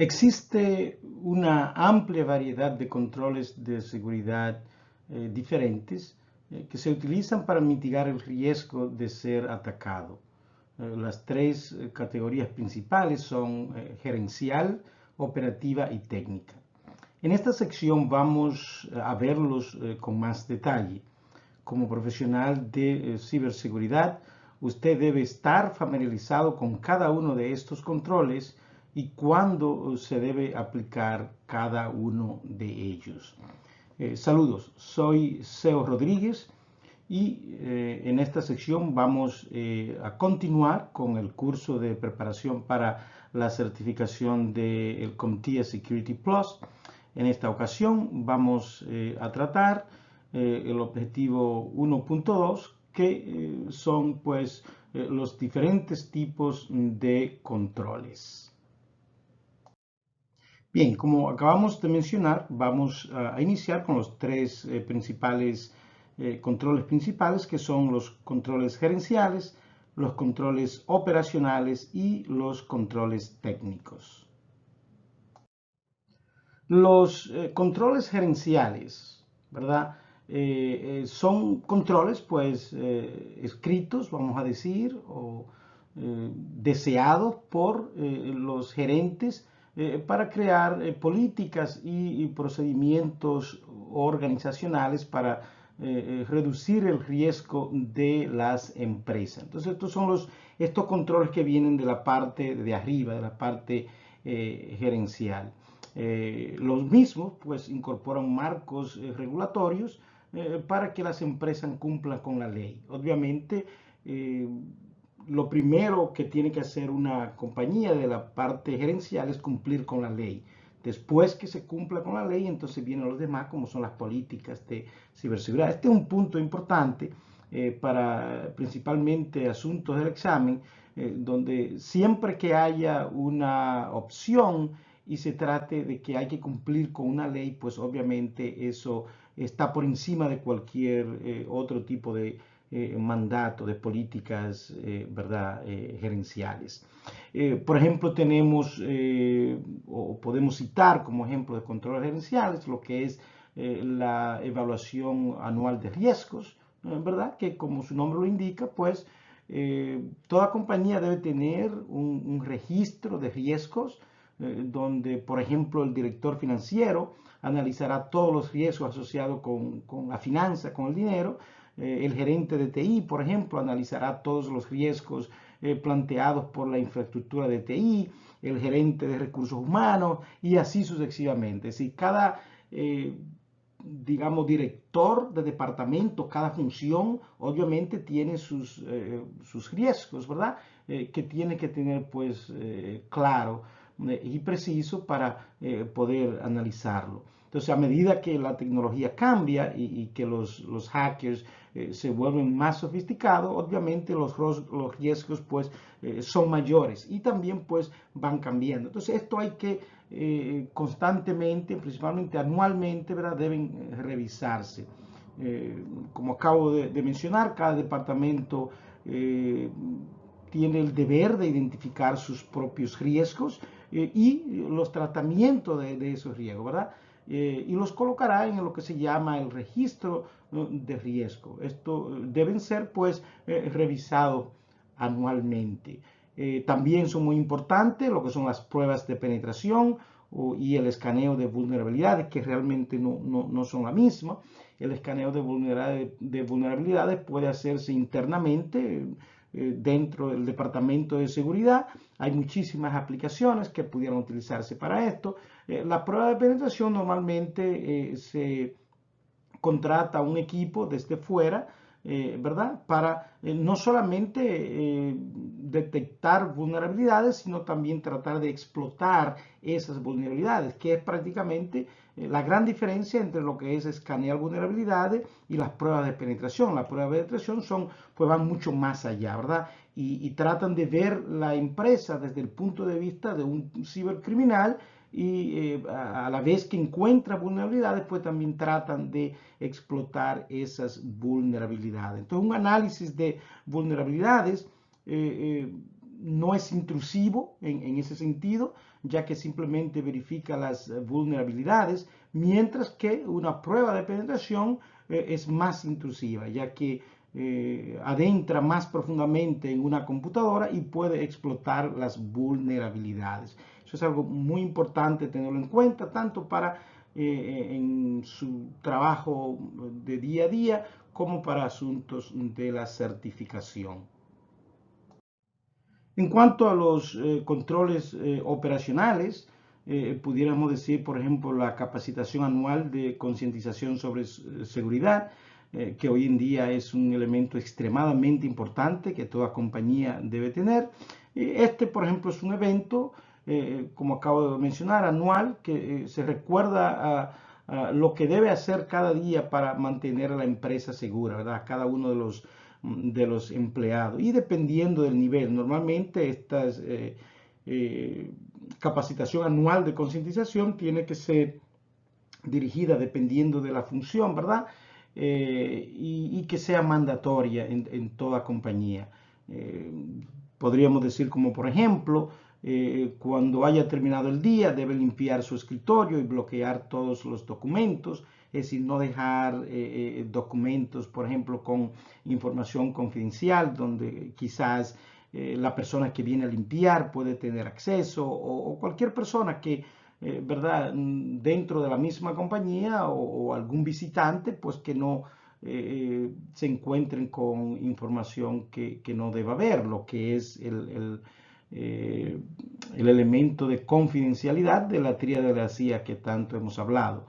Existe una amplia variedad de controles de seguridad diferentes que se utilizan para mitigar el riesgo de ser atacado. Las tres categorías principales son gerencial, operativa y técnica. En esta sección vamos a verlos con más detalle. Como profesional de ciberseguridad, usted debe estar familiarizado con cada uno de estos controles y cuándo se debe aplicar cada uno de ellos. Saludos, soy Seo Rodríguez y en esta sección vamos a continuar con el curso de preparación para la certificación del CompTIA Security Plus. En esta ocasión vamos a tratar el objetivo 1.2, que son pues los diferentes tipos de controles. Bien, como acabamos de mencionar, vamos a iniciar con los tres principales controles principales, que son los controles gerenciales, los controles operacionales y los controles técnicos. Los controles gerenciales, ¿verdad? Son controles, pues, escritos, vamos a decir, o deseados por los gerentes para crear políticas y procedimientos organizacionales para reducir el riesgo de las empresas. Entonces, estos controles que vienen de la parte de arriba, de la parte gerencial. Los mismos pues incorporan marcos regulatorios para que las empresas cumplan con la ley. Obviamente, lo primero que tiene que hacer una compañía de la parte gerencial es cumplir con la ley. Después que se cumpla con la ley, entonces vienen los demás, como son las políticas de ciberseguridad. Este es un punto importante para principalmente asuntos del examen, donde siempre que haya una opción y se trate de que hay que cumplir con una ley, pues obviamente eso está por encima de cualquier otro tipo de mandato, de políticas, ¿verdad? Gerenciales. Por ejemplo, tenemos, o podemos citar como ejemplo de controles gerenciales, lo que es la evaluación anual de riesgos, ¿verdad? Que como su nombre lo indica, pues toda compañía debe tener un registro de riesgos donde, por ejemplo, el director financiero analizará todos los riesgos asociados con la finanza, con el dinero. El gerente de TI, por ejemplo, analizará todos los riesgos planteados por la infraestructura de TI, el gerente de recursos humanos y así sucesivamente. Es decir, cada digamos, director de departamento, cada función obviamente tiene sus riesgos, ¿verdad? Que tiene que tener pues claro y preciso para poder analizarlo. Entonces, a medida que la tecnología cambia y que los hackers se vuelven más sofisticados, obviamente los riesgos pues son mayores y también pues van cambiando. Entonces, esto hay que constantemente, principalmente anualmente, ¿verdad? Deben revisarse. Como acabo de mencionar, cada departamento tiene el deber de identificar sus propios riesgos y los tratamientos de esos riesgos, ¿verdad? Y los colocará en lo que se llama el registro de riesgo. Esto deben ser, pues, revisados anualmente. También son muy importantes lo que son las pruebas de penetración y el escaneo de vulnerabilidades, que realmente no son la misma. El escaneo de vulnerabilidades puede hacerse internamente dentro del departamento de seguridad. Hay muchísimas aplicaciones que pudieran utilizarse para esto. La prueba de penetración normalmente se contrata un equipo desde fuera, ¿verdad? Para no solamente detectar vulnerabilidades, sino también tratar de explotar esas vulnerabilidades, que es prácticamente la gran diferencia entre lo que es escanear vulnerabilidades y las pruebas de penetración. Las pruebas de penetración pues van mucho más allá, ¿verdad? Y tratan de ver la empresa desde el punto de vista de un cibercriminal y a la vez que encuentra vulnerabilidades, pues también tratan de explotar esas vulnerabilidades. Entonces, un análisis de vulnerabilidades no es intrusivo en ese sentido, ya que simplemente verifica las vulnerabilidades, mientras que una prueba de penetración es más intrusiva, ya que adentra más profundamente en una computadora y puede explotar las vulnerabilidades. Eso es algo muy importante tenerlo en cuenta, tanto para en su trabajo de día a día como para asuntos de la certificación. En cuanto a los controles operacionales, pudiéramos decir, por ejemplo, la capacitación anual de concientización sobre seguridad, que hoy en día es un elemento extremadamente importante que toda compañía debe tener. Este, por ejemplo, es un evento, como acabo de mencionar, anual, que se recuerda a lo que debe hacer cada día para mantener a la empresa segura, ¿verdad? Cada uno de los empleados. Y dependiendo del nivel, normalmente esta capacitación anual de concientización tiene que ser dirigida dependiendo de la función, ¿verdad? Y que sea mandatoria en toda compañía. Eh, Podríamos decir como por ejemplo, cuando haya terminado el día debe limpiar su escritorio y bloquear todos los documentos, es decir, no dejar documentos, por ejemplo, con información confidencial, donde quizás la persona que viene a limpiar puede tener acceso o cualquier persona que ¿verdad? Dentro de la misma compañía o algún visitante, pues que no se encuentren con información que no deba haber, lo que es el elemento de confidencialidad de la tríada de la CIA que tanto hemos hablado.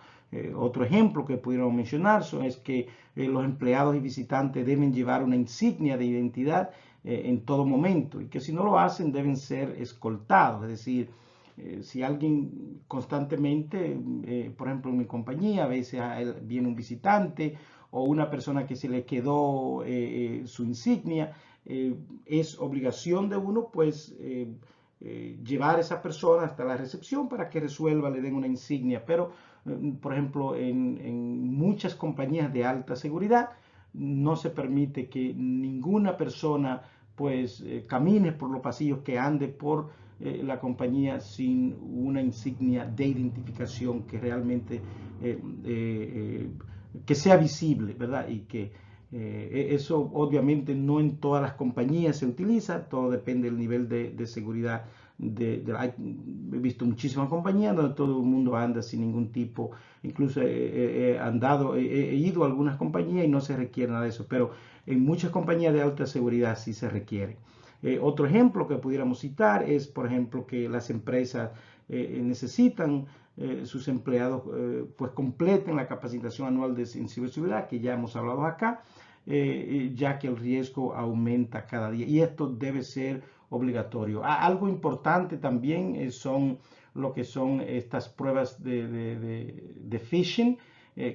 Otro ejemplo que pudiéramos mencionar es que los empleados y visitantes deben llevar una insignia de identidad en todo momento y que si no lo hacen deben ser escoltados, es decir, si alguien constantemente, por ejemplo en mi compañía, a veces viene un visitante o una persona que se le quedó su insignia, es obligación de uno pues llevar a esa persona hasta la recepción para que resuelva, le den una insignia, pero por ejemplo en muchas compañías de alta seguridad no se permite que ninguna persona pues camine por los pasillos, que ande por la compañía sin una insignia de identificación que realmente que sea visible, ¿verdad? Y que eso obviamente no en todas las compañías se utiliza, todo depende del nivel de seguridad. He visto muchísimas compañías donde todo el mundo anda sin ningún tipo, incluso he ido a algunas compañías y no se requiere nada de eso, pero en muchas compañías de alta seguridad sí se requiere. Otro ejemplo que pudiéramos citar es, por ejemplo, que las empresas necesitan sus empleados pues completen la capacitación anual en ciberseguridad, que ya hemos hablado acá, ya que el riesgo aumenta cada día y esto debe ser obligatorio. Algo importante también son lo que son estas pruebas de phishing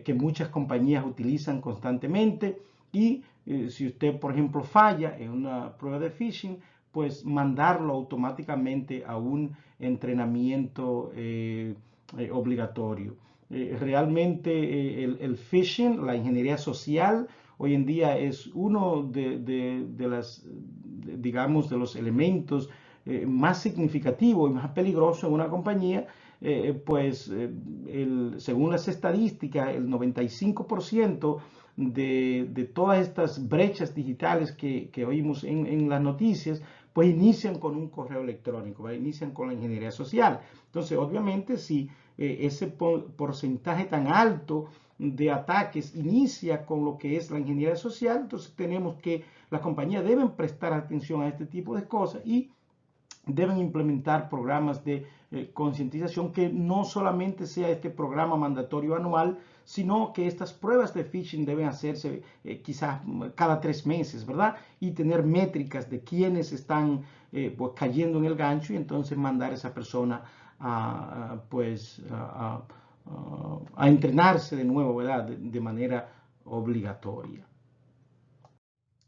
que muchas compañías utilizan constantemente y si usted, por ejemplo, falla en una prueba de phishing, pues mandarlo automáticamente a un entrenamiento obligatorio. Realmente el phishing, la ingeniería social, hoy en día es uno de las, digamos, de los elementos más significativos y más peligrosos en una compañía, pues según las estadísticas, el 95% de todas estas brechas digitales que oímos en las noticias, pues inician con un correo electrónico, ¿vale? Inician con la ingeniería social. Entonces, obviamente, si ese porcentaje tan alto de ataques inicia con lo que es la ingeniería social, entonces tenemos que las compañías deben prestar atención a este tipo de cosas y deben implementar programas de concientización que no solamente sea este programa mandatorio anual, sino que estas pruebas de phishing deben hacerse quizás cada 3 meses, ¿verdad? Y tener métricas de quienes están pues, cayendo en el gancho y entonces mandar a esa persona pues, a entrenarse de nuevo, ¿verdad? De manera obligatoria.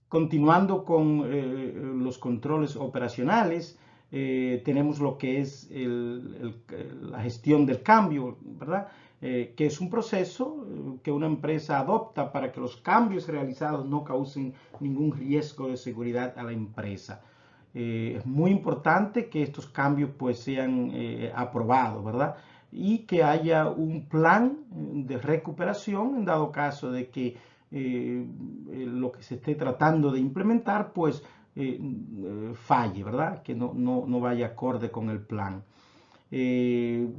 Continuando con los controles operacionales, tenemos lo que es la gestión del cambio, ¿verdad? Que es un proceso que una empresa adopta para que los cambios realizados no causen ningún riesgo de seguridad a la empresa. Es muy importante que estos cambios pues sean aprobados, ¿verdad? Y que haya un plan de recuperación en dado caso de que lo que se esté tratando de implementar pues falle, ¿verdad? Que no vaya acorde con el plan. Esto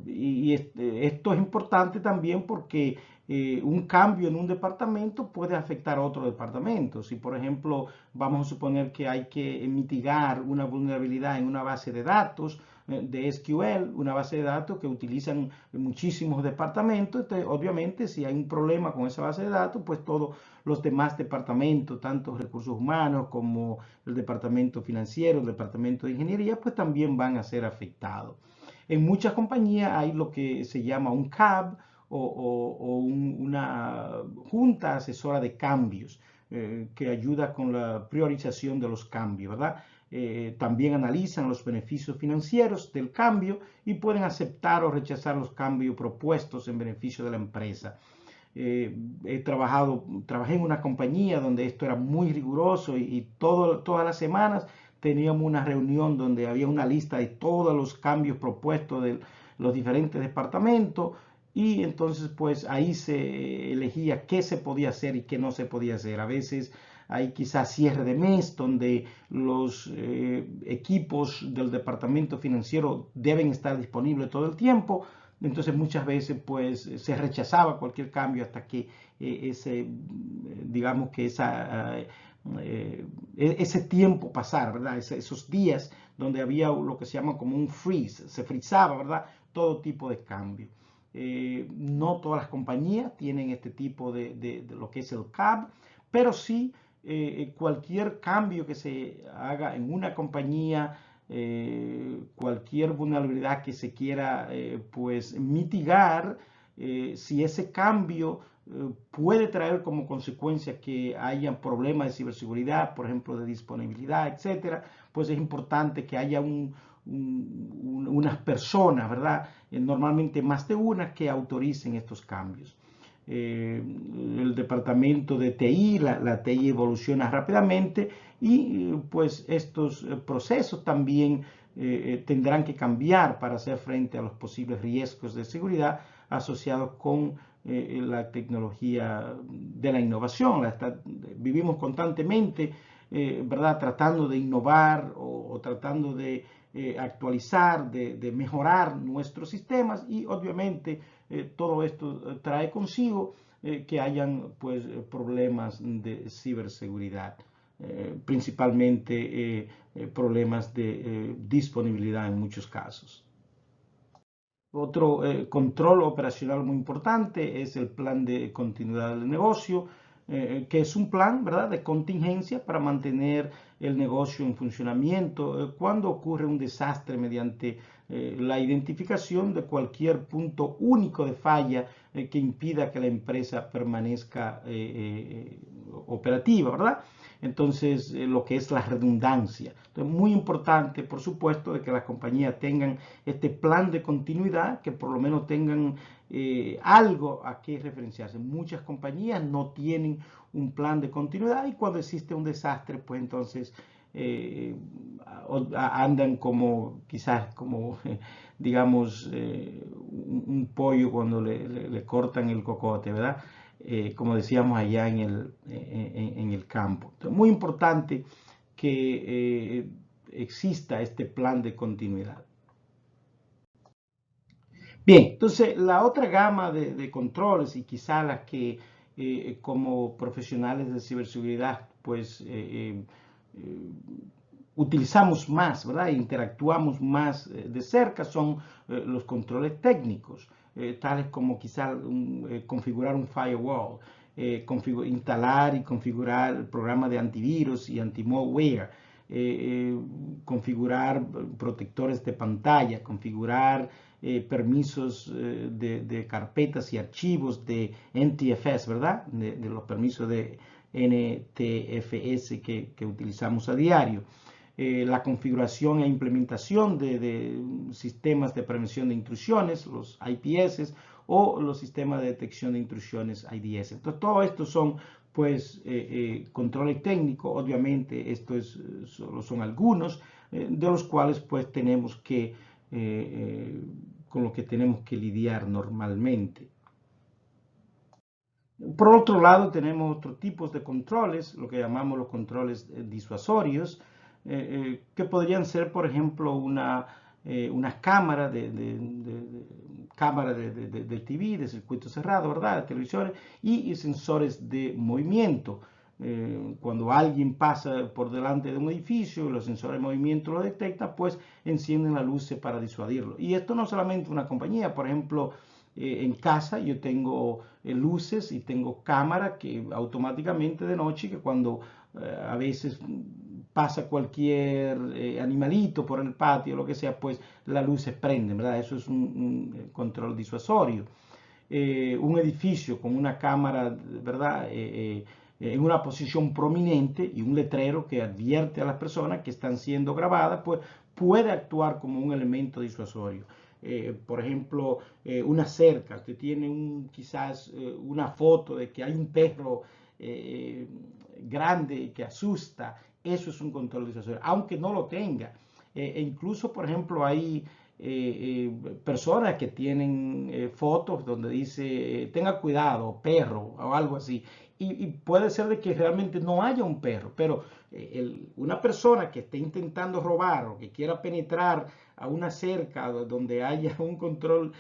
es importante también porque un cambio en un departamento puede afectar a otro departamento. Si, por ejemplo, vamos a suponer que hay que mitigar una vulnerabilidad en una base de datos de SQL, una base de datos que utilizan muchísimos departamentos, entonces, obviamente, si hay un problema con esa base de datos, pues todos los demás departamentos, tanto recursos humanos como el departamento financiero, el departamento de ingeniería, pues también van a ser afectados. En muchas compañías hay lo que se llama un CAB una junta asesora de cambios que ayuda con la priorización de los cambios, ¿verdad? También analizan los beneficios financieros del cambio y pueden aceptar o rechazar los cambios propuestos en beneficio de la empresa. Trabajé en una compañía donde esto era muy riguroso y todas las semanas teníamos una reunión donde había una lista de todos los cambios propuestos de los diferentes departamentos y entonces pues ahí se elegía qué se podía hacer y qué no se podía hacer. A veces hay quizás cierre de mes donde los equipos del departamento financiero deben estar disponibles todo el tiempo. Entonces muchas veces pues se rechazaba cualquier cambio hasta que digamos que ese tiempo pasara, ¿verdad? Esos días donde había lo que se llama como un freeze, se frizaba, ¿verdad? Todo tipo de cambio. No todas las compañías tienen este tipo de lo que es el CAB, pero sí cualquier cambio que se haga en una compañía, cualquier vulnerabilidad que se quiera pues mitigar, si ese cambio puede traer como consecuencia que haya problemas de ciberseguridad, por ejemplo, de disponibilidad, etcétera, pues es importante que haya unas personas, ¿verdad? Normalmente más de una que autoricen estos cambios. El departamento de TI, la TI evoluciona rápidamente y pues estos procesos también tendrán que cambiar para hacer frente a los posibles riesgos de seguridad asociados con la tecnología de la innovación. Vivimos constantemente, ¿verdad? Tratando de innovar o tratando de actualizar, de mejorar nuestros sistemas y obviamente todo esto trae consigo que hayan pues problemas de ciberseguridad, principalmente problemas de disponibilidad en muchos casos. Otro control operacional muy importante es el plan de continuidad del negocio, que es un plan, ¿verdad?, de contingencia para mantener el negocio en funcionamiento cuando ocurre un desastre mediante la identificación de cualquier punto único de falla que impida que la empresa permanezca operativa, ¿verdad? Entonces, lo que es la redundancia. Entonces, muy importante, por supuesto, de que las compañías tengan este plan de continuidad, que por lo menos tengan algo a qué referenciarse. Muchas compañías no tienen un plan de continuidad y cuando existe un desastre, pues entonces andan como, quizás como, digamos, un pollo cuando le cortan el cocote, ¿verdad? Como decíamos allá en el campo. Entonces, muy importante que exista este plan de continuidad. Bien, entonces la otra gama de controles y quizá las que como profesionales de ciberseguridad pues utilizamos más, ¿verdad? E interactuamos más de cerca son los controles técnicos, tales como quizá configurar un firewall, instalar y configurar el programa de antivirus y anti-malware, configurar protectores de pantalla, configurar permisos de carpetas y archivos de NTFS, ¿verdad? De los permisos de NTFS que utilizamos a diario. La configuración e implementación de sistemas de prevención de intrusiones, los IPS, o los sistemas de detección de intrusiones, IDS. Entonces, todo esto son pues controles técnicos, obviamente estos solo son algunos. de los cuales pues tenemos que, con los que tenemos que lidiar normalmente. Por otro lado, tenemos otros tipos de controles, lo que llamamos los controles disuasorios, que podrían ser, por ejemplo, una cámara de TV, de circuito cerrado, ¿verdad? De televisores y sensores de movimiento. Cuando alguien pasa por delante de un edificio y los sensores de movimiento lo detectan, pues encienden las luces para disuadirlo. Y esto no solamente una compañía, por ejemplo, en casa yo tengo luces y tengo cámara que automáticamente de noche, que cuando a veces pasa cualquier animalito por el patio o lo que sea, pues las luces prenden, ¿verdad? Eso es un control disuasorio. Un edificio con una cámara, ¿verdad? En una posición prominente y un letrero que advierte a las personas que están siendo grabadas, pues puede actuar como un elemento disuasorio. Por ejemplo, una cerca, usted tiene quizás una foto de que hay un perro grande que asusta, eso es un control disuasorio, aunque no lo tenga. E incluso, por ejemplo, hay personas que tienen fotos donde dice tenga cuidado, perro o algo así. Y puede ser de que realmente no haya un perro, pero una persona que esté intentando robar o que quiera penetrar a una cerca donde haya un control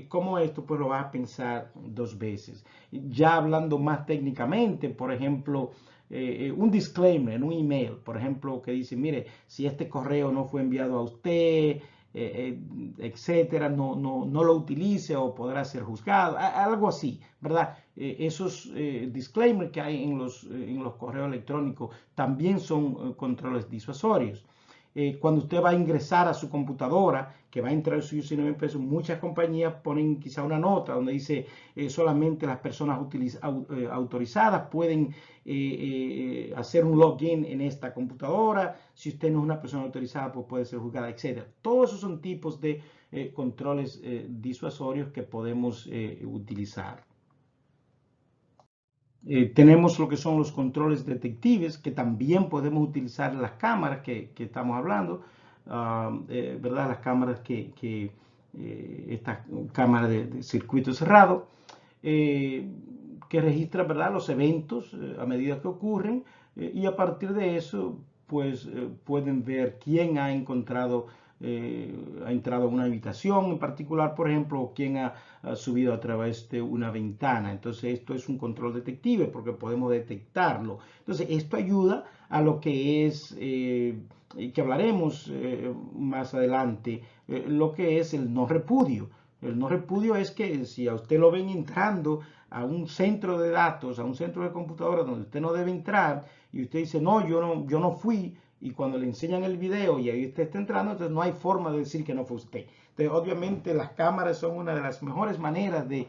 como esto, pues lo va a pensar dos veces. Ya hablando más técnicamente, por ejemplo, un disclaimer en un email, por ejemplo, que dice, mire, si este correo no fue enviado a usted, etcétera, no lo utilice o podrá ser juzgado, algo así, ¿verdad? Esos disclaimers que hay en los correos electrónicos también son controles disuasorios. Cuando usted va a ingresar a su computadora, que va a entrar su username, pues muchas compañías ponen quizá una nota donde dice solamente las personas autorizadas pueden hacer un login en esta computadora. Si usted no es una persona autorizada, pues puede ser juzgada, etc. Todos esos son tipos de controles disuasorios que podemos utilizar. Tenemos lo que son los controles detectives, que también podemos utilizar las cámaras que estamos hablando, ¿verdad? Las cámaras esta cámara de circuito cerrado, que registra, ¿verdad?, los eventos a medida que ocurren, y a partir de eso, pues pueden ver quién ha entrado a una habitación en particular, por ejemplo, o quién ha subido a través de una ventana. Entonces, esto es un control detective porque podemos detectarlo. Entonces, esto ayuda a lo que es, que hablaremos más adelante, lo que es el no repudio. El no repudio es que si a usted lo ven entrando a un centro de datos, a un centro de computadora donde usted no debe entrar, y usted dice, no, yo no fui, y cuando le enseñan el video y ahí usted está entrando, entonces no hay forma de decir que no fue usted. Entonces, obviamente, las cámaras son una de las mejores maneras de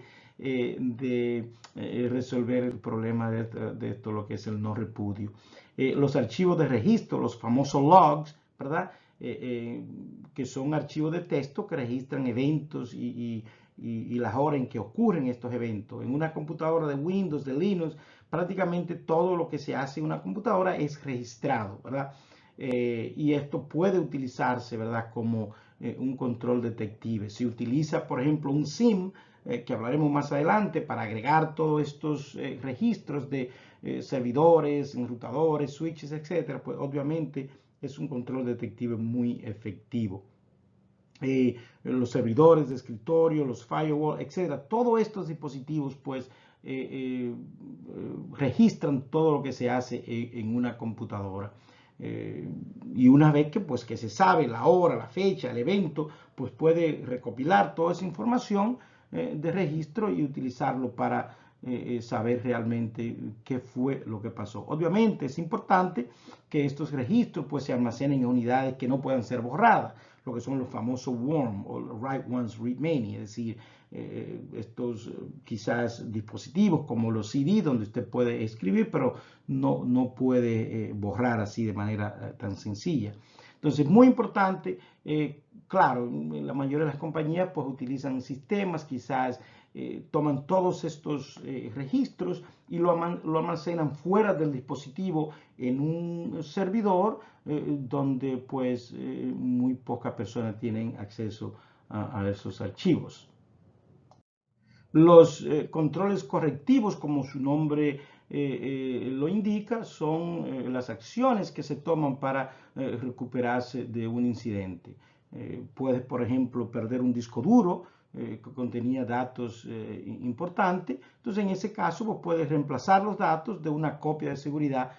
resolver el problema de esto, lo que es el no repudio. Los archivos de registro, los famosos logs, ¿verdad? Que son archivos de texto que registran eventos y las horas en que ocurren estos eventos. En una computadora de Windows, de Linux, prácticamente todo lo que se hace en una computadora es registrado, ¿verdad? Y esto puede utilizarse, ¿verdad?, como un control detective. Si utiliza, por ejemplo, un SIM, que hablaremos más adelante, para agregar todos estos registros de servidores, enrutadores, switches, etcétera, pues obviamente es un control detective muy efectivo. Los servidores de escritorio, los firewall, etcétera, todos estos dispositivos, pues, registran todo lo que se hace en una computadora. Y una vez que se sabe la hora, la fecha, el evento, pues puede recopilar toda esa información de registro y utilizarlo para saber realmente qué fue lo que pasó. Obviamente es importante que estos registros pues se almacenen en unidades que no puedan ser borradas, lo que son los famosos WORM o Write Once Read Many, es decir, estos quizás dispositivos como los CD donde usted puede escribir pero no puede borrar así de manera tan sencilla. Entonces, muy importante claro, la mayoría de las compañías pues utilizan sistemas, quizás toman todos estos registros y lo almacenan fuera del dispositivo en un servidor donde pues muy pocas personas tienen acceso a esos archivos. Los controles correctivos, como su nombre lo indica, son las acciones que se toman para recuperarse de un incidente. Puedes, por ejemplo, perder un disco duro que contenía datos importantes. Entonces, en ese caso, vos puedes reemplazar los datos de una copia de seguridad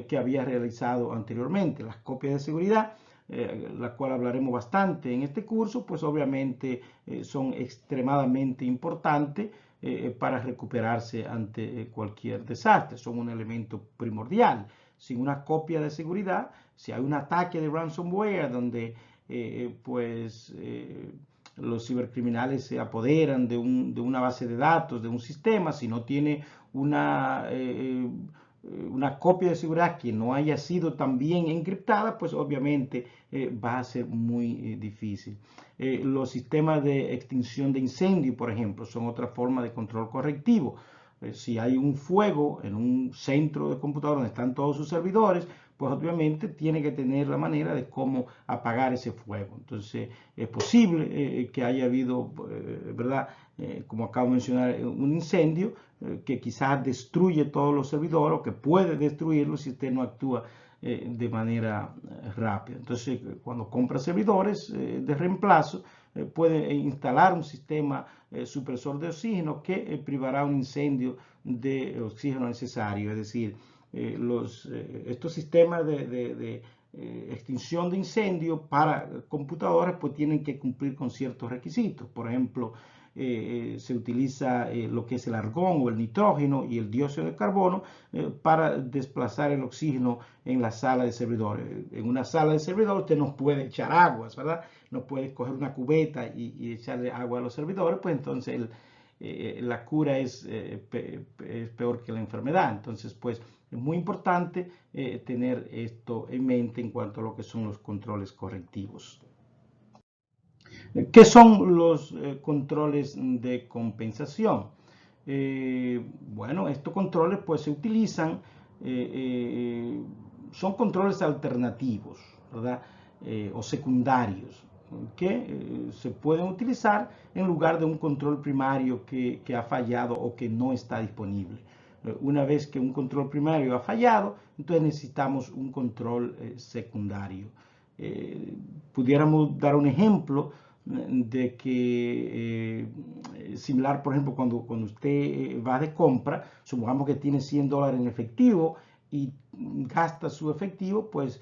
que habías realizado anteriormente. Las copias de seguridad, la cual hablaremos bastante en este curso, pues obviamente son extremadamente importantes para recuperarse ante cualquier desastre. Son un elemento primordial. Sin una copia de seguridad, si hay un ataque de ransomware donde los cibercriminales se apoderan de una base de datos, de un sistema, si no tiene una copia de seguridad que no haya sido también encriptada, pues obviamente va a ser muy difícil. Los sistemas de extinción de incendio, por ejemplo, son otra forma de control correctivo. Si hay un fuego en un centro de computador donde están todos sus servidores, pues obviamente tiene que tener la manera de cómo apagar ese fuego. Entonces, es posible que haya habido, ¿verdad? Como acabo de mencionar, un incendio que quizás destruye todos los servidores o que puede destruirlo si usted no actúa de manera rápida. Entonces, cuando compra servidores de reemplazo, puede instalar un sistema supresor de oxígeno que privará un incendio de oxígeno necesario. Es decir, estos sistemas de extinción de incendio para computadoras pues tienen que cumplir con ciertos requisitos. Por ejemplo, se utiliza lo que es el argón o el nitrógeno y el dióxido de carbono para desplazar el oxígeno en la sala de servidores. En una sala de servidores usted no puede echar aguas, ¿verdad? No puede coger una cubeta y echarle agua a los servidores, pues entonces la cura es peor que la enfermedad. Entonces, pues es muy importante tener esto en mente en cuanto a lo que son los controles correctivos. ¿Qué son los controles de compensación? Bueno, estos controles pues se utilizan, son controles alternativos, ¿verdad? O secundarios, que se pueden utilizar en lugar de un control primario que ha fallado o que no está disponible. Una vez que un control primario ha fallado, entonces necesitamos un control secundario. Pudiéramos dar un ejemplo de que similar, por ejemplo, cuando usted va de compra, supongamos que tiene $100 en efectivo y gasta su efectivo, pues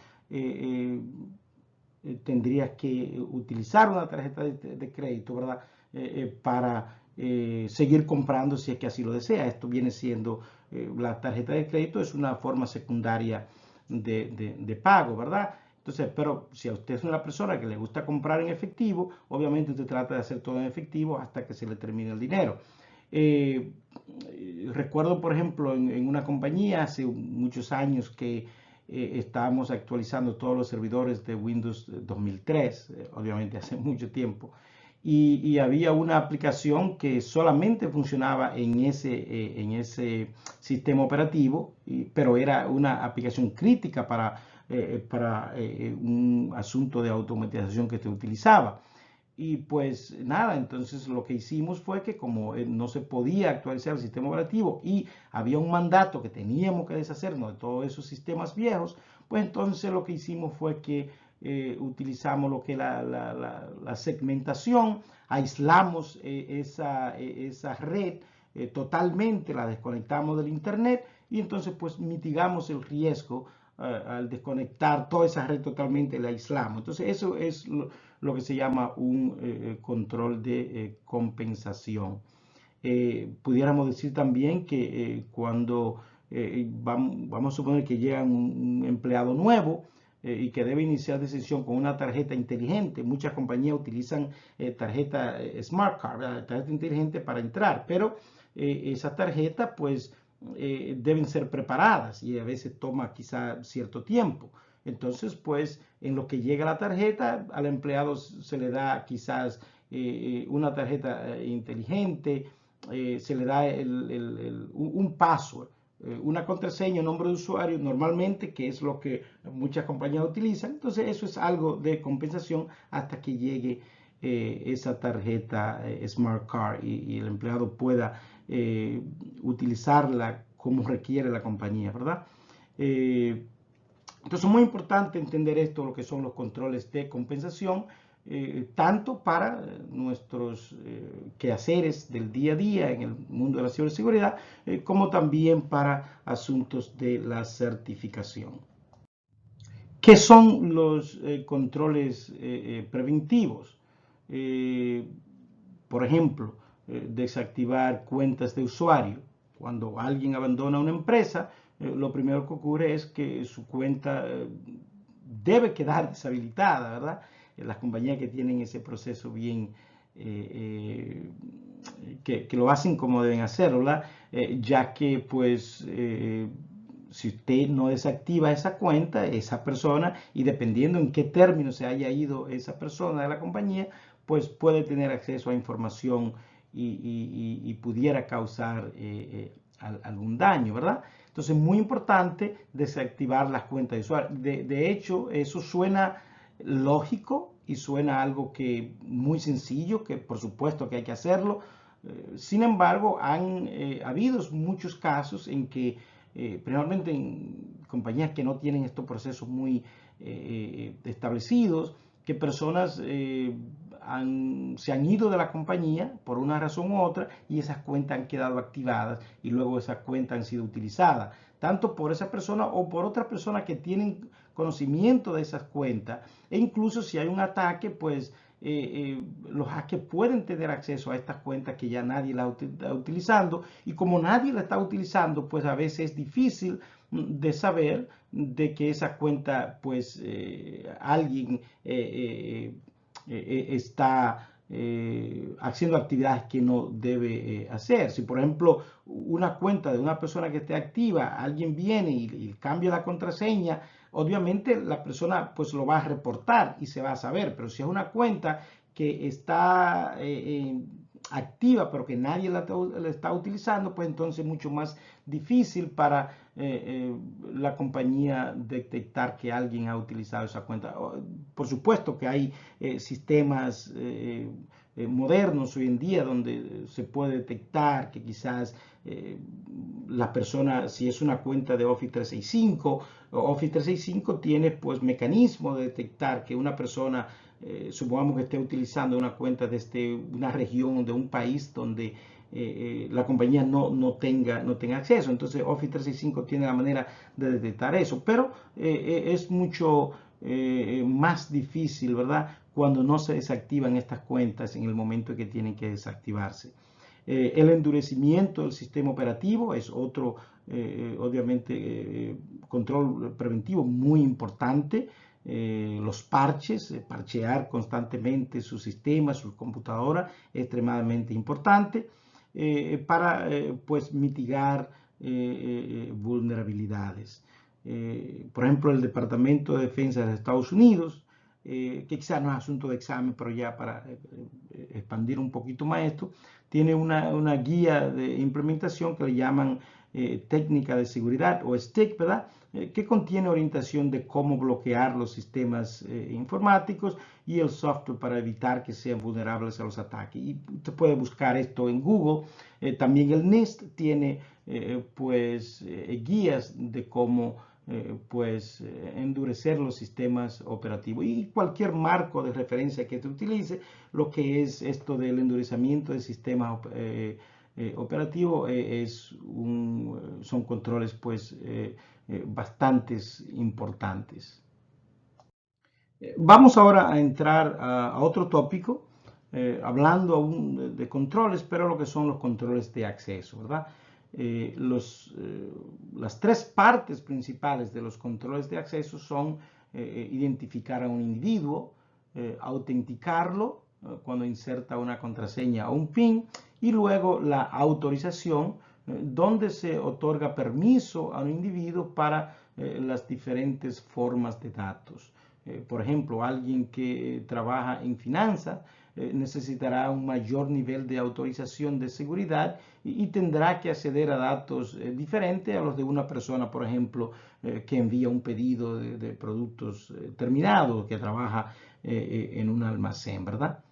tendría que utilizar una tarjeta de crédito, ¿verdad? Para seguir comprando si es que así lo desea. Esto viene siendo, la tarjeta de crédito es una forma secundaria de pago, ¿verdad? Entonces, pero si a usted es una persona que le gusta comprar en efectivo, obviamente usted trata de hacer todo en efectivo hasta que se le termine el dinero. Recuerdo, por ejemplo, en una compañía hace muchos años que estábamos actualizando todos los servidores de Windows 2003, obviamente hace mucho tiempo, y había una aplicación que solamente funcionaba en ese sistema operativo, pero era una aplicación crítica para un asunto de automatización que se utilizaba. Y pues nada, entonces lo que hicimos fue que como no se podía actualizar el sistema operativo y había un mandato que teníamos que deshacernos de todos esos sistemas viejos, pues entonces lo que hicimos fue que utilizamos lo que es la segmentación, aislamos esa red totalmente, la desconectamos del internet y entonces pues mitigamos el riesgo al desconectar toda esa red totalmente, la aislamos. Entonces eso es lo que se llama un control de compensación. Pudiéramos decir también que cuando vamos a suponer que llega un empleado nuevo y que debe iniciar de sesión con una tarjeta inteligente. Muchas compañías utilizan tarjeta Smart Card, tarjeta inteligente para entrar, pero esas tarjetas pues deben ser preparadas y a veces toma quizá cierto tiempo. Entonces, pues En lo que llega la tarjeta, al empleado se le da quizás una tarjeta inteligente, se le da un password, una contraseña, un nombre de usuario normalmente, que es lo que muchas compañías utilizan. Entonces eso es algo de compensación hasta que llegue esa tarjeta Smart Card y el empleado pueda utilizarla como requiere la compañía, ¿verdad? Entonces es muy importante entender esto, lo que son los controles de compensación, tanto para nuestros quehaceres del día a día en el mundo de la ciberseguridad, como también para asuntos de la certificación. ¿Qué son los controles preventivos? Por ejemplo, desactivar cuentas de usuario. Cuando alguien abandona una empresa, lo primero que ocurre es que su cuenta debe quedar deshabilitada, ¿verdad? Las compañías que tienen ese proceso bien, que lo hacen como deben hacerlo, ¿verdad? Ya que pues si usted no desactiva esa cuenta, esa persona, y dependiendo en qué término se haya ido esa persona de la compañía, pues puede tener acceso a información y pudiera causar algún daño, ¿verdad? Entonces es muy importante desactivar las cuentas de usuario. De hecho, eso suena lógico y suena algo que muy sencillo, que por supuesto que hay que hacerlo. Sin embargo, han habido muchos casos en que, principalmente en compañías que no tienen estos procesos muy establecidos, que personas se han ido de la compañía por una razón u otra y esas cuentas han quedado activadas y luego esas cuentas han sido utilizadas, tanto por esa persona o por otras personas que tienen conocimiento de esas cuentas, e incluso si hay un ataque, pues los hackers pueden tener acceso a estas cuentas que ya nadie la está utilizando, y como nadie la está utilizando, pues a veces es difícil de saber de que esa cuenta, pues alguien está haciendo actividades que no debe hacer. Si por ejemplo una cuenta de una persona que esté activa, alguien viene y cambia la contraseña, obviamente la persona pues lo va a reportar y se va a saber, pero si es una cuenta que está activa pero que nadie la está utilizando, pues entonces es mucho más difícil para la compañía detectar que alguien ha utilizado esa cuenta. Por supuesto que hay sistemas modernos hoy en día donde se puede detectar que quizás la persona, si es una cuenta de Office 365, Office 365 tiene pues mecanismo de detectar que una persona, supongamos que esté utilizando una cuenta desde una región, de un país donde la compañía no tenga acceso. Entonces Office 365 tiene la manera de detectar eso, pero es mucho más difícil, ¿verdad?, cuando no se desactivan estas cuentas en el momento que tienen que desactivarse. El endurecimiento del sistema operativo es otro, obviamente, control preventivo muy importante. Los parches, parchear constantemente su sistema, su computadora, es extremadamente importante para pues mitigar vulnerabilidades. Por ejemplo, el Departamento de Defensa de Estados Unidos, que quizás no es asunto de examen, pero ya para expandir un poquito más esto, tiene una guía de implementación que le llaman técnica de seguridad o STIC, ¿verdad?, que contiene orientación de cómo bloquear los sistemas informáticos y el software para evitar que sean vulnerables a los ataques. Y usted puede buscar esto en Google. También el NIST tiene pues guías de cómo pues endurecer los sistemas operativos, y cualquier marco de referencia que te utilice, lo que es esto del endurecimiento del sistema operativo son controles pues bastante importantes. Vamos ahora a entrar a otro tópico, hablando aún de controles, pero lo que son los controles de acceso, ¿verdad? Las tres partes principales de los controles de acceso son identificar a un individuo, autenticarlo cuando inserta una contraseña o un PIN, y luego la autorización, donde se otorga permiso a un individuo para las diferentes formas de datos. Por ejemplo, alguien que trabaja en finanzas necesitará un mayor nivel de autorización de seguridad y tendrá que acceder a datos diferentes a los de una persona, por ejemplo, que envía un pedido de productos terminados, que trabaja en un almacén, ¿verdad?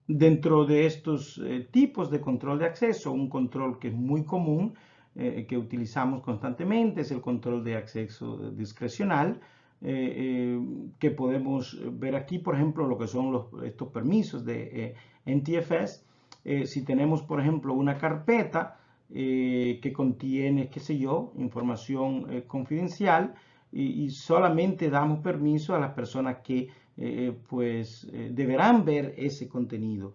Dentro de estos tipos de control de acceso, un control que es muy común, que utilizamos constantemente, es el control de acceso discrecional, que podemos ver aquí, por ejemplo, lo que son estos permisos de NTFS. Si tenemos, por ejemplo, una carpeta que contiene, qué sé yo, información confidencial y solamente damos permiso a las personas que deberán ver ese contenido.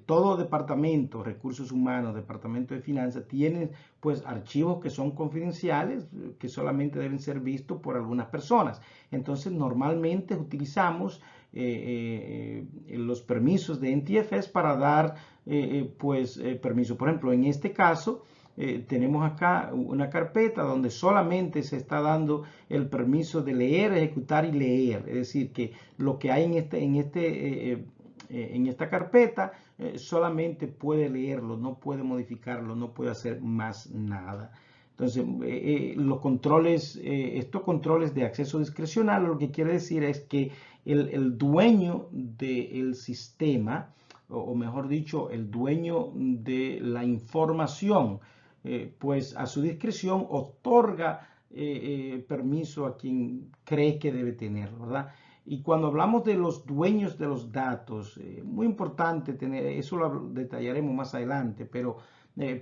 Todo departamento, recursos humanos, departamento de finanzas, tienen pues archivos que son confidenciales, que solamente deben ser vistos por algunas personas. Entonces, normalmente utilizamos los permisos de NTFS para dar permiso. Por ejemplo, en este caso, tenemos acá una carpeta donde solamente se está dando el permiso de leer, ejecutar y leer. Es decir, que lo que hay en esta carpeta solamente puede leerlo, no puede modificarlo, no puede hacer más nada. Entonces, estos controles de acceso discrecional, lo que quiere decir es que el dueño del sistema, o mejor dicho, el dueño de la información, pues a su discreción otorga permiso a quien cree que debe tenerlo, ¿verdad? Y cuando hablamos de los dueños de los datos, muy importante tener, eso lo detallaremos más adelante, pero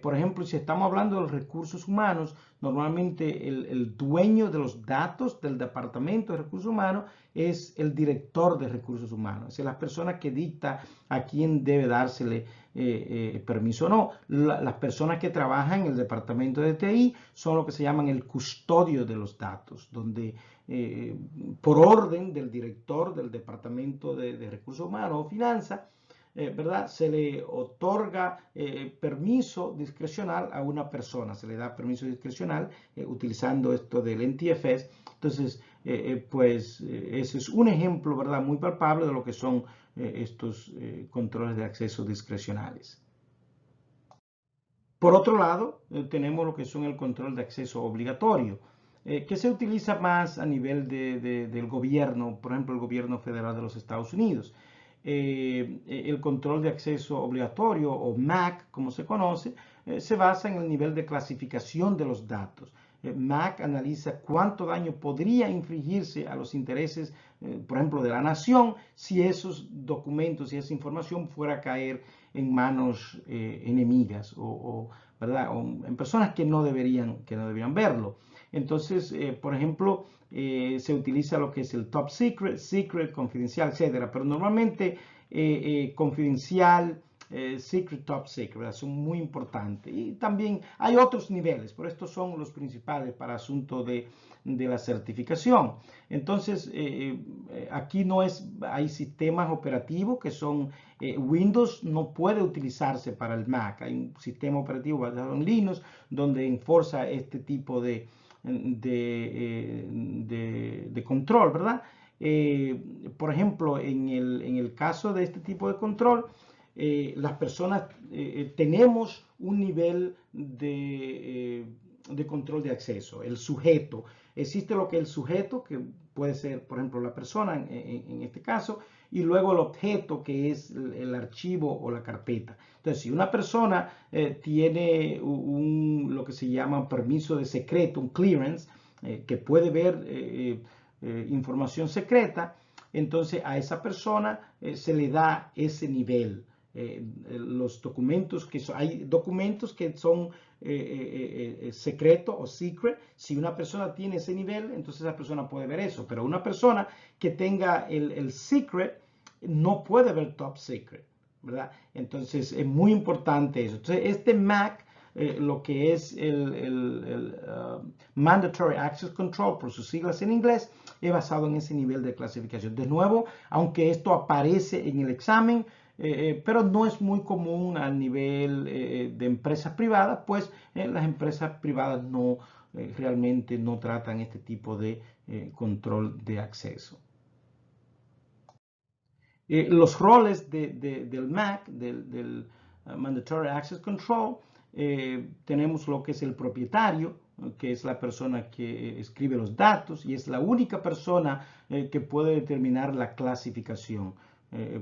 por ejemplo, si estamos hablando de los recursos humanos, normalmente el dueño de los datos del Departamento de Recursos Humanos es el director de recursos humanos, es la persona que dicta a quién debe dársele permiso o no. Las personas que trabajan en el departamento de TI son lo que se llaman el custodio de los datos, donde por orden del director del departamento de recursos humanos o finanzas, ¿verdad? Se le otorga permiso discrecional a una persona, se le da permiso discrecional utilizando esto del NTFS. Entonces, ese es un ejemplo, ¿verdad? Muy palpable de lo que son estos controles de acceso discrecionales. Por otro lado, tenemos lo que son el control de acceso obligatorio, que se utiliza más a nivel del gobierno, por ejemplo, el gobierno federal de los Estados Unidos. El control de acceso obligatorio, o MAC, como se conoce, se basa en el nivel de clasificación de los datos. MAC analiza cuánto daño podría infligirse a los intereses, por ejemplo, de la nación, si esos documentos y esa información fuera a caer en manos enemigas ¿verdad? O en personas que no deberían verlo. Entonces, por ejemplo, se utiliza lo que es el top secret, secret, confidencial, etcétera. Pero normalmente confidencial, secret, top secret, ¿verdad? Son muy importantes. Y también hay otros niveles, pero estos son los principales para asunto de la certificación. Entonces, aquí hay sistemas operativos que son Windows no puede utilizarse para el Mac. Hay un sistema operativo basado en Linux donde enforza este tipo de control, ¿verdad? Por ejemplo, en el caso de este tipo de control, las personas tenemos un nivel de control de acceso, el sujeto. Existe lo que es el sujeto, que puede ser, por ejemplo, la persona en este caso, y luego el objeto, que es el archivo o la carpeta. Entonces, si una persona tiene lo que se llama un permiso de secreto, un clearance, que puede ver información secreta, entonces a esa persona se le da ese nivel. Los documentos hay documentos que son secreto o secret. Si una persona tiene ese nivel, entonces esa persona puede ver eso, pero una persona que tenga el secret no puede ver top secret, ¿verdad? Entonces es muy importante eso. Entonces este MAC, lo que es el Mandatory Access Control, por sus siglas en inglés, es basado en ese nivel de clasificación. De nuevo, aunque esto aparece en el examen, pero no es muy común a nivel de empresas privadas, pues las empresas privadas no realmente no tratan este tipo de control de acceso. Los roles del MAC, del Mandatory Access Control, tenemos lo que es el propietario, que es la persona que escribe los datos y es la única persona que puede determinar la clasificación.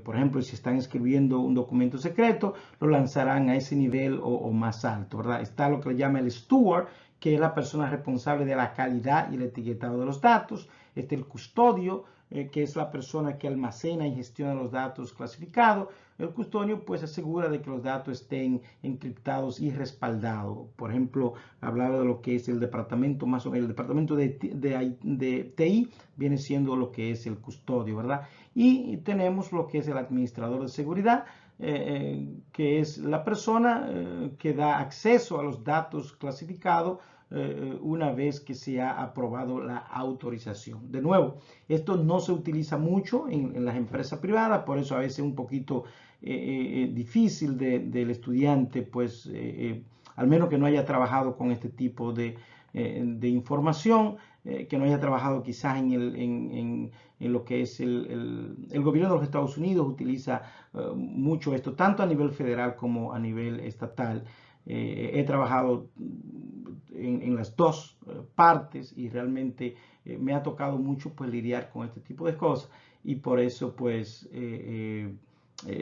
Por ejemplo, si están escribiendo un documento secreto, lo lanzarán a ese nivel o más alto, ¿verdad? Está lo que le llama el steward, que es la persona responsable de la calidad y el etiquetado de los datos. Está el custodio, que es la persona que almacena y gestiona los datos clasificados. El custodio pues asegura de que los datos estén encriptados y respaldados. Por ejemplo, hablaba de lo que es el departamento, más o menos el departamento de TI viene siendo lo que es el custodio, ¿verdad? Y tenemos lo que es el administrador de seguridad, que es la persona que da acceso a los datos clasificados una vez que se ha aprobado la autorización. De nuevo, esto no se utiliza mucho en las empresas privadas, por eso a veces es un poquito difícil del estudiante, pues al menos que no haya trabajado con este tipo de información, que no haya trabajado quizás en lo que es el gobierno de los Estados Unidos utiliza mucho esto, tanto a nivel federal como a nivel estatal. He trabajado en las dos partes y realmente me ha tocado mucho pues lidiar con este tipo de cosas y por eso pues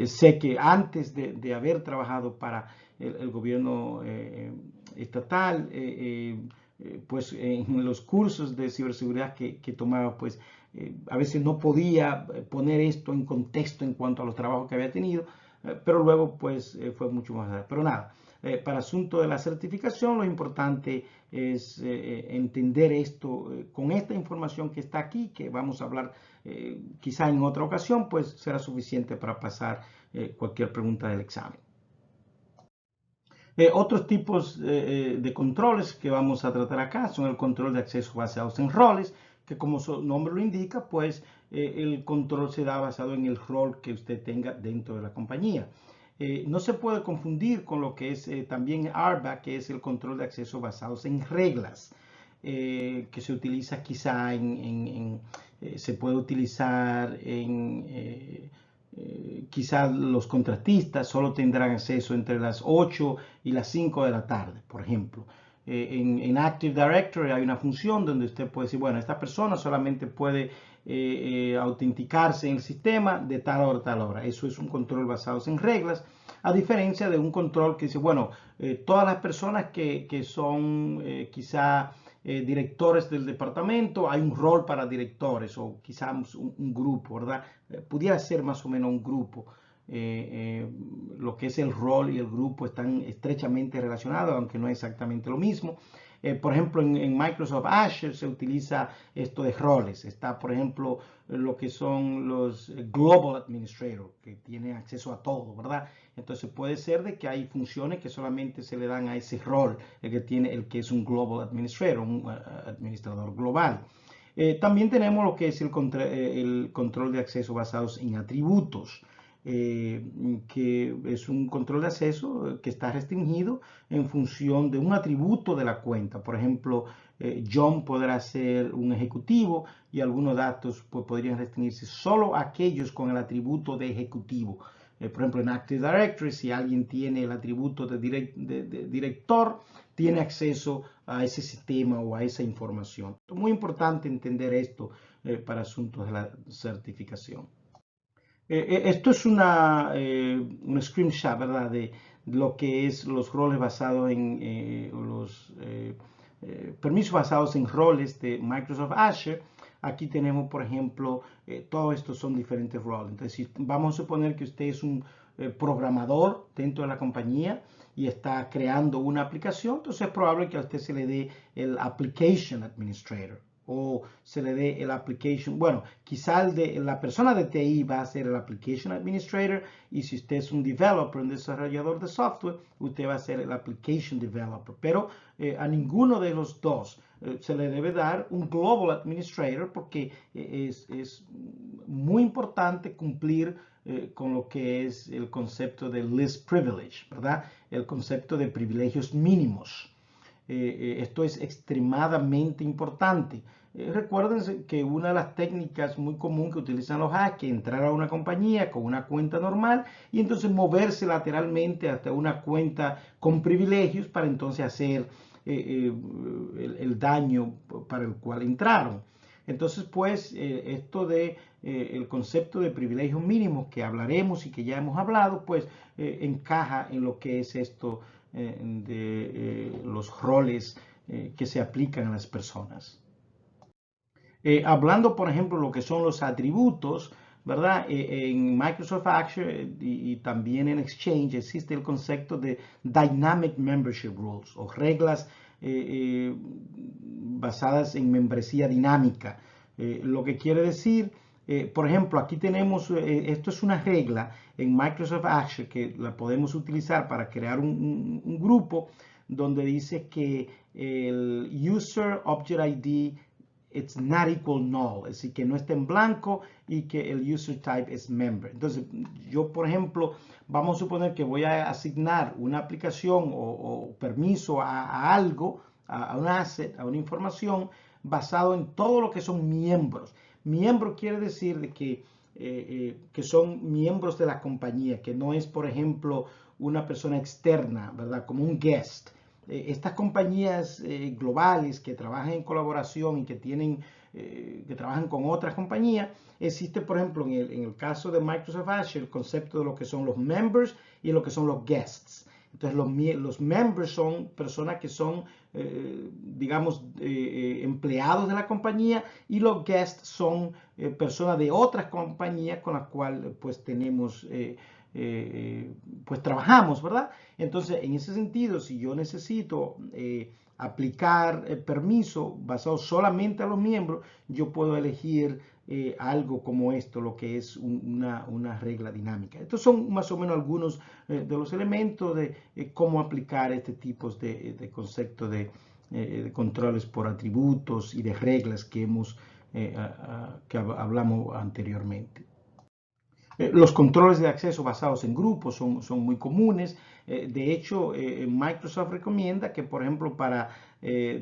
sé que antes de haber trabajado para el gobierno estatal, pues en los cursos de ciberseguridad que tomaba, pues a veces no podía poner esto en contexto en cuanto a los trabajos que había tenido, pero luego pues fue mucho más. Pero nada, para asunto de la certificación, lo importante es entender esto con esta información que está aquí, que vamos a hablar quizá en otra ocasión, pues será suficiente para pasar cualquier pregunta del examen. Otros tipos de controles que vamos a tratar acá son el control de acceso basados en roles, que como su nombre lo indica, pues el control se da basado en el rol que usted tenga dentro de la compañía. No se puede confundir con lo que es también RBAC, que es el control de acceso basados en reglas, que se utiliza quizá se puede utilizar quizás los contratistas solo tendrán acceso entre las 8 y las 5 de la tarde, por ejemplo. En Active Directory hay una función donde usted puede decir, bueno, esta persona solamente puede autenticarse en el sistema de tal hora a tal hora. Eso es un control basado en reglas, a diferencia de un control que dice, bueno, todas las personas que son quizá directores del departamento, hay un rol para directores o quizás un grupo, ¿verdad? Pudiera ser más o menos un grupo. Lo que es el rol y el grupo están estrechamente relacionados, aunque no es exactamente lo mismo. Por ejemplo, en Microsoft Azure se utiliza esto de roles. Está, por ejemplo, lo que son los Global Administrator, que tienen acceso a todo, ¿verdad? Entonces puede ser de que hay funciones que solamente se le dan a ese rol, el que es un Global Administrator, un administrador global. También tenemos lo que es el control de acceso basados en atributos. Que es un control de acceso que está restringido en función de un atributo de la cuenta. Por ejemplo, John podrá ser un ejecutivo y algunos datos pues, podrían restringirse solo a aquellos con el atributo de ejecutivo. Por ejemplo, en Active Directory, si alguien tiene el atributo de director, tiene acceso a ese sistema o a esa información. Es muy importante entender esto para asuntos de la certificación. Esto es un screenshot, ¿verdad? De lo que es los roles basados en los permisos basados en roles de Microsoft Azure. Aquí tenemos, por ejemplo, todos estos son diferentes roles. Entonces, si vamos a suponer que usted es un programador dentro de la compañía y está creando una aplicación, entonces es probable que a usted se le dé el Application Administrator o se le dé el application, bueno, quizá la persona de TI va a ser el application administrator y si usted es un developer, un desarrollador de software, usted va a ser el application developer, pero a ninguno de los dos se le debe dar un global administrator porque es muy importante cumplir con lo que es el concepto de least privilege, ¿verdad? El concepto de privilegios mínimos. esto es extremadamente importante. Recuérdense que una de las técnicas muy común que utilizan los hackers es entrar a una compañía con una cuenta normal y entonces moverse lateralmente hasta una cuenta con privilegios para entonces hacer el daño para el cual entraron. Entonces, pues, esto de el concepto de privilegios mínimos que hablaremos y que ya hemos hablado, pues, encaja en lo que es esto de los roles que se aplican a las personas. Hablando, por ejemplo, lo que son los atributos, ¿verdad? En Microsoft Azure y también en Exchange existe el concepto de Dynamic Membership Rules o reglas basadas en membresía dinámica. Lo que quiere decir, por ejemplo, aquí tenemos, esto es una regla en Microsoft Azure que la podemos utilizar para crear un grupo donde dice que el User Object ID it's not equal null, es decir, que no está en blanco y que el user type es member. Entonces, yo, por ejemplo, vamos a suponer que voy a asignar una aplicación o permiso a algo, a un asset, a una información, basado en todo lo que son miembros. Miembro quiere decir de que son miembros de la compañía, que no es, por ejemplo, una persona externa, ¿verdad? Como un guest. Estas compañías globales que trabajan en colaboración y que que trabajan con otras compañías, existe, por ejemplo, en el caso de Microsoft Azure, el concepto de lo que son los members y lo que son los guests. Entonces, los members son personas que son, digamos, empleados de la compañía, y los guests son personas de otras compañías con las cuales pues tenemos pues trabajamos, ¿verdad? Entonces, en ese sentido, si yo necesito aplicar permiso basado solamente a los miembros, yo puedo elegir algo como esto, lo que es una regla dinámica. Estos son más o menos algunos de los elementos de cómo aplicar este tipo de concepto de controles por atributos y de reglas que que hablamos anteriormente. Los controles de acceso basados en grupos son muy comunes. De hecho, Microsoft recomienda que, por ejemplo, para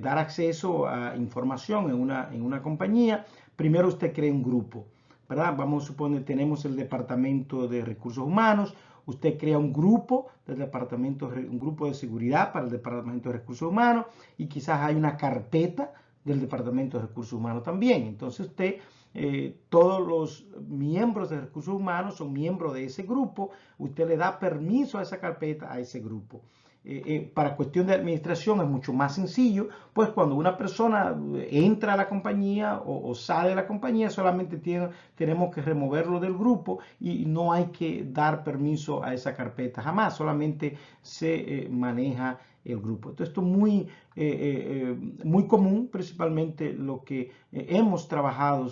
dar acceso a información en una compañía, primero usted cree un grupo, ¿verdad? Vamos a suponer, tenemos el Departamento de Recursos Humanos, usted crea un grupo un grupo de seguridad para el Departamento de Recursos Humanos, y quizás hay una carpeta del Departamento de Recursos Humanos también. Entonces usted todos los miembros de recursos humanos son miembros de ese grupo, usted le da permiso a esa carpeta, a ese grupo. Para cuestión de administración es mucho más sencillo, pues cuando una persona entra a la compañía o sale de la compañía, solamente tenemos que removerlo del grupo y no hay que dar permiso a esa carpeta jamás, solamente se maneja el grupo. Entonces, esto es muy común, principalmente lo que hemos trabajado,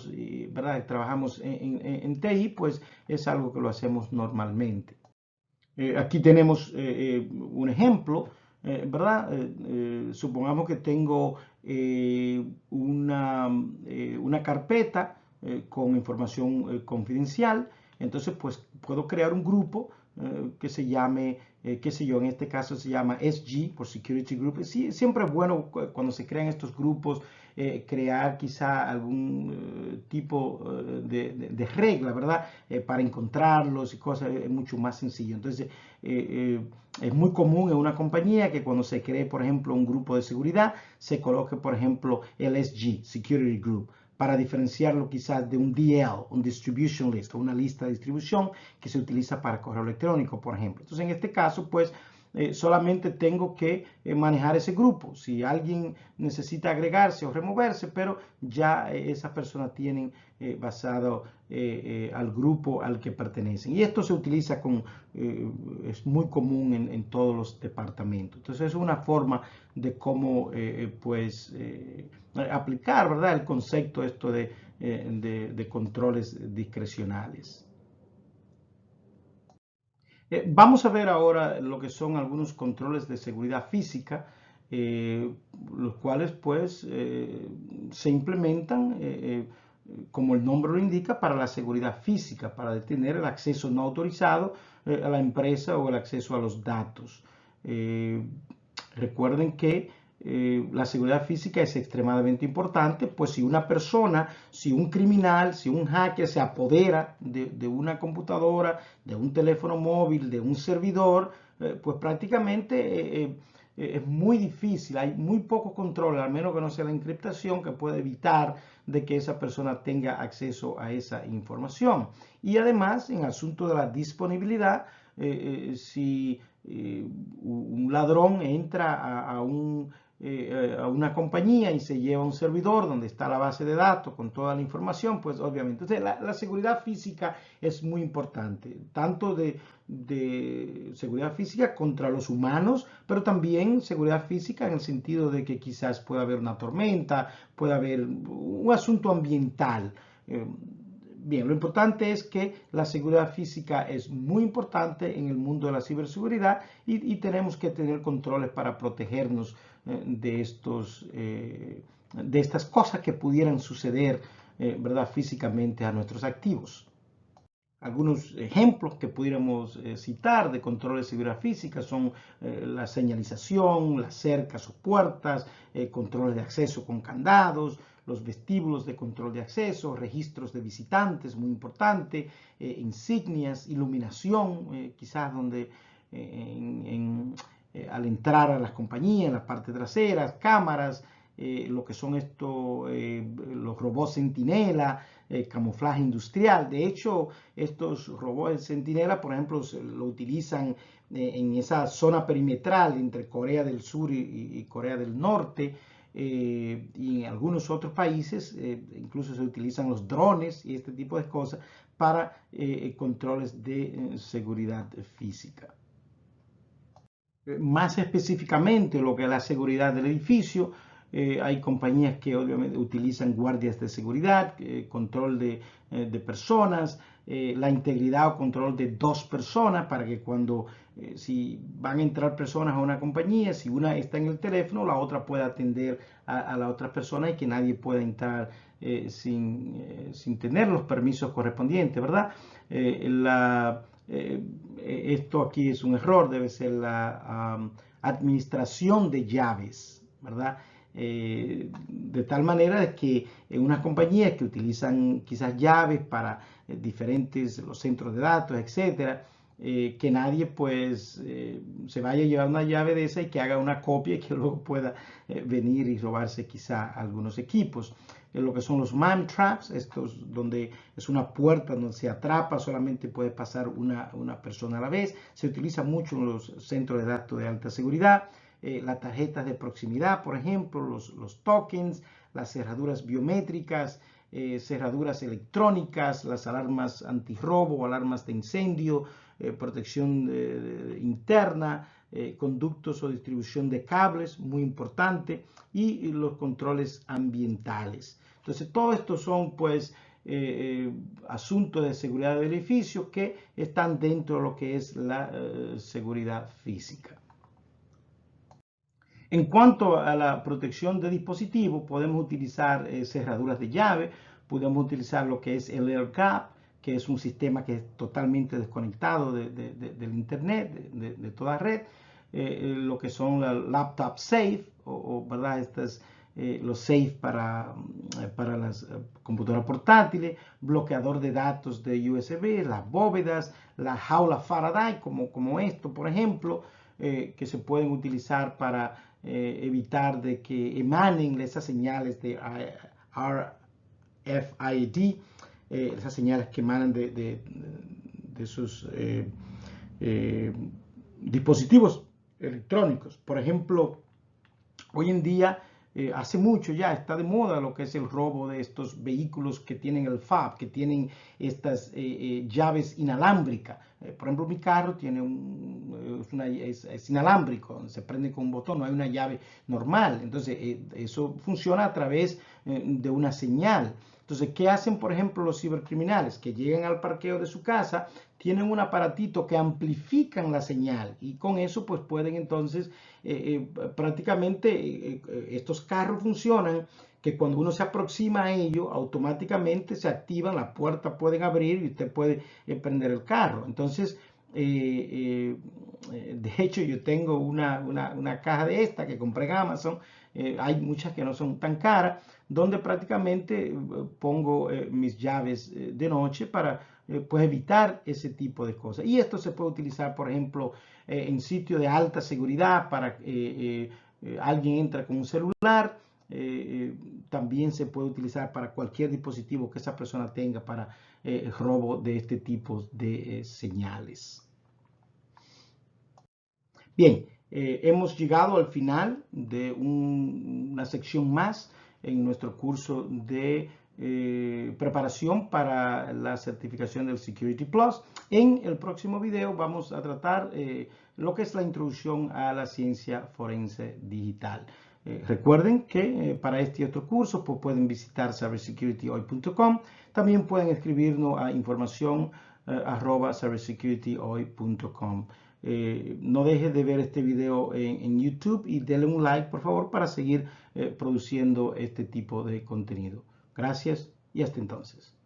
¿verdad? Trabajamos en TI, pues es algo que lo hacemos normalmente. Aquí tenemos un ejemplo, ¿verdad? Supongamos que tengo una carpeta con información confidencial, entonces pues puedo crear un grupo que se llame, qué sé yo, en este caso se llama SG, por Security Group. Sí, siempre es bueno cuando se crean estos grupos crear quizá algún tipo de regla, ¿verdad? Para encontrarlos y cosas, es mucho más sencillo. Entonces, es muy común en una compañía que cuando se cree, por ejemplo, un grupo de seguridad, se coloque, por ejemplo, el SG, Security Group, para diferenciarlo quizás de un DL, un Distribution List, o una lista de distribución que se utiliza para correo electrónico, por ejemplo. Entonces, en este caso, pues, solamente tengo que manejar ese grupo. Si alguien necesita agregarse o removerse, pero ya esas personas tienen basado al grupo al que pertenecen. Y esto se utiliza es muy común en todos los departamentos. Entonces es una forma de cómo pues aplicar, ¿verdad? El concepto esto de controles discrecionales. Vamos a ver ahora lo que son algunos controles de seguridad física, los cuales pues se implementan, como el nombre lo indica, para la seguridad física, para detener el acceso no autorizado a la empresa o el acceso a los datos. Recuerden que la seguridad física es extremadamente importante, pues si una persona, si un criminal, si un hacker se apodera de una computadora, de un teléfono móvil, de un servidor, pues prácticamente es muy difícil, hay muy poco control, al menos que no sea la encriptación, que puede evitar de que esa persona tenga acceso a esa información. Y además, en asunto de la disponibilidad, si un ladrón entra a una compañía y se lleva un servidor donde está la base de datos con toda la información, pues obviamente. Entonces, la seguridad física es muy importante, tanto de seguridad física contra los humanos, pero también seguridad física en el sentido de que quizás pueda haber una tormenta, pueda haber un asunto ambiental. Bien, lo importante es que la seguridad física es muy importante en el mundo de la ciberseguridad y tenemos que tener controles para protegernos de estas cosas que pudieran suceder, ¿verdad? Físicamente a nuestros activos. Algunos ejemplos que pudiéramos citar de controles de seguridad física son la señalización, las cercas o puertas, controles de acceso con candados, los vestíbulos de control de acceso, registros de visitantes, muy importante, insignias, iluminación, quizás donde al entrar a las compañías, en la parte trasera, cámaras, lo que son los robots centinela, camuflaje industrial. De hecho, estos robots centinela, por ejemplo, lo utilizan en esa zona perimetral entre Corea del Sur y Corea del Norte. Y en algunos otros países incluso se utilizan los drones y este tipo de cosas para controles de seguridad física. Más específicamente lo que es la seguridad del edificio, hay compañías que obviamente utilizan guardias de seguridad, control de personas, la integridad o control de dos personas para que cuando si van a entrar personas a una compañía, si una está en el teléfono, la otra pueda atender a la otra persona y que nadie pueda entrar sin tener los permisos correspondientes, ¿verdad? Esto aquí es un error, debe ser la administración de llaves, ¿verdad? De tal manera que en unas compañías que utilizan quizás llaves para diferentes los centros de datos, etcétera, que nadie pues se vaya a llevar una llave de esa y que haga una copia y que luego pueda venir y robarse quizá algunos equipos. Lo que son los man traps, estos donde es una puerta donde se atrapa, solamente puede pasar una persona a la vez. Se utiliza mucho en los centros de datos de alta seguridad. Las tarjetas de proximidad, por ejemplo, los tokens, las cerraduras biométricas, cerraduras electrónicas, las alarmas antirrobo, alarmas de incendio, protección interna, conductos o distribución de cables, muy importante, y los controles ambientales. Entonces, todo esto son pues asuntos de seguridad del edificio que están dentro de lo que es la seguridad física. En cuanto a la protección de dispositivos, podemos utilizar cerraduras de llave, podemos utilizar lo que es el AirGap, que es un sistema que es totalmente desconectado del internet, de toda red, lo que son la laptop safe, ¿verdad? Los safe para las computadoras portátiles, bloqueador de datos de USB, las bóvedas, la jaula Faraday, como esto, por ejemplo, que se pueden utilizar para evitar de que emanen esas señales de RFID, esas señales que emanan de sus dispositivos electrónicos. Por ejemplo, hoy en día, hace mucho ya está de moda lo que es el robo de estos vehículos que tienen el FAB, que tienen estas llaves inalámbricas. Por ejemplo, mi carro tiene es inalámbrico, se prende con un botón, no hay una llave normal. Entonces, eso funciona a través de una señal. Entonces, ¿qué hacen, por ejemplo, los cibercriminales? Que llegan al parqueo de su casa, tienen un aparatito que amplifican la señal y con eso pues pueden entonces prácticamente estos carros funcionan que cuando uno se aproxima a ello automáticamente se activan, la puerta pueden abrir y usted puede prender el carro. Entonces De hecho, yo tengo una caja de esta que compré en Amazon. Hay muchas que no son tan caras, donde prácticamente pongo mis llaves de noche para pues evitar ese tipo de cosas. Y esto se puede utilizar, por ejemplo, en sitios de alta seguridad para alguien entra con un celular. También se puede utilizar para cualquier dispositivo que esa persona tenga para robo de este tipo de señales. Bien, hemos llegado al final de una sección más en nuestro curso de preparación para la certificación del Security Plus. En el próximo video vamos a tratar lo que es la introducción a la ciencia forense digital. Recuerden que para este y otro curso pues pueden visitar cybersecurityhoy.com. También pueden escribirnos a información @cybersecurityhoy.com. No dejes de ver este video en YouTube y denle un like, por favor, para seguir produciendo este tipo de contenido. Gracias y hasta entonces.